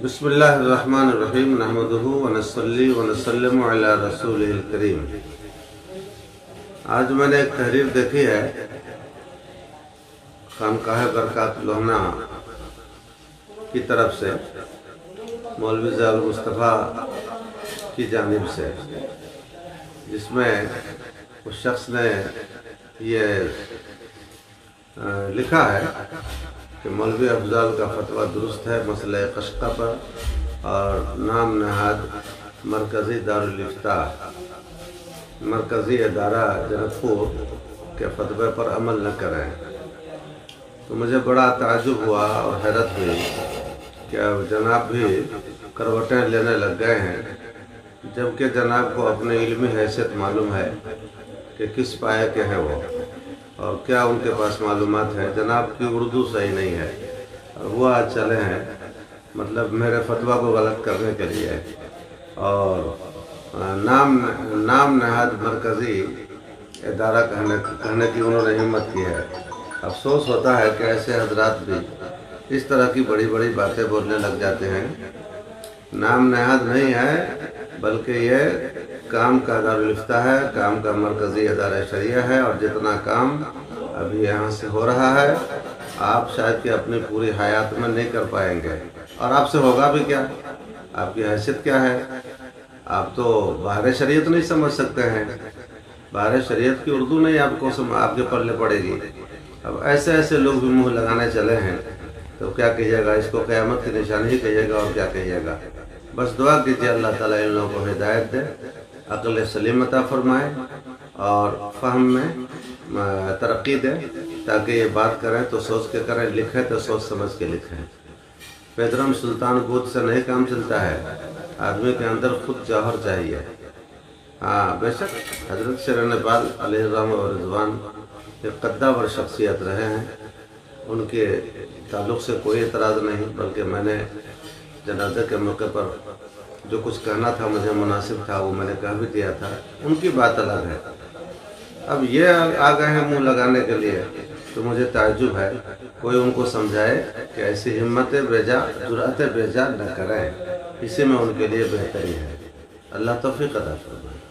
बिस्मिल्लाहिर्रहमानिर्रहीम नहमदुहु व नसल्ली व नसल्लिमु अला रसूलिल करीम। आज मैंने एक तहरीर देखी है खानकाह बरकात लोहना की तरफ से, मौलवी ज़ाल मुस्तफ़ा की जानिब से, जिसमें उस शख्स ने ये लिखा है कि मौलवी अफजाल का फतवा दुरुस्त है मसले कश्का पर और नाम नहाद मरकज़ी दारुल इफ्ता मरकज़ी अदारा जनकपुर के फतवे पर अमल न करें। तो मुझे बड़ा ताज्जुब हुआ और हैरत हुई कि अब जनाब भी करवटें लेने लग गए हैं, जबकि जनाब को अपने इल्मी हैसियत मालूम है कि किस पाए के हैं वो और क्या उनके पास मालूमात है। जनाब की उर्दू सही नहीं है और वो आज चले हैं मतलब मेरे फतवा को गलत करने के लिए, और नाम नहाद मरकज़ी इदारा कहने की उन्होंने हिम्मत की है। अफसोस होता है कि ऐसे हजरात भी इस तरह की बड़ी बड़ी बातें बोलने लग जाते हैं। नाम नहाद नहीं है बल्कि ये काम का दारुल इफ्ता है, काम का मरकज़ी अदारा शरिया है, और जितना काम अभी यहाँ से हो रहा है आप शायद कि अपनी पूरी हयात में नहीं कर पाएंगे, और आपसे होगा भी क्या, आपकी हैसियत क्या है। आप तो बाहर शरीयत नहीं समझ सकते हैं, बाहर शरीयत की उर्दू नहीं आपको आपके पल्ले पड़ेगी। अब ऐसे ऐसे लोग भी मुँह लगाने चले हैं तो क्या कहिएगा, इसको क़यामत की निशानी ही कहिएगा और क्या कहिएगा। बस दुआ कीजिए अल्लाह ताला इन लोगों को हिदायत दे, अक़ल सलीम अता फरमाए और फ़हम में तरक्की दे, ताकि ये बात करें तो सोच के करें, लिखें तो सोच समझ के लिखें। पैदरम सुल्तान बूथ से नहीं काम चलता है, आदमी के अंदर खुद जौहर चाहिए। हाँ बेशक हज़रत शेर नेपाल अलैहिर्रहम और रिज़वान एक कद्दावर शख्सियत रहे हैं, उनके ताल्लुक़ से कोई एतराज़ नहीं, बल्कि मैंने जनाज़े के मौके पर जो कुछ कहना था मुझे मुनासिब था वो मैंने कह भी दिया था, उनकी बात अलग है। अब ये आ गए हैं मुंह लगाने के लिए, तो मुझे ताज्जुब है कोई उनको समझाए कि ऐसी हिम्मतें बेजा जुरातें बेजा न करें, इसी में उनके लिए बेहतरी है। अल्लाह तौफीक अता फरमाए।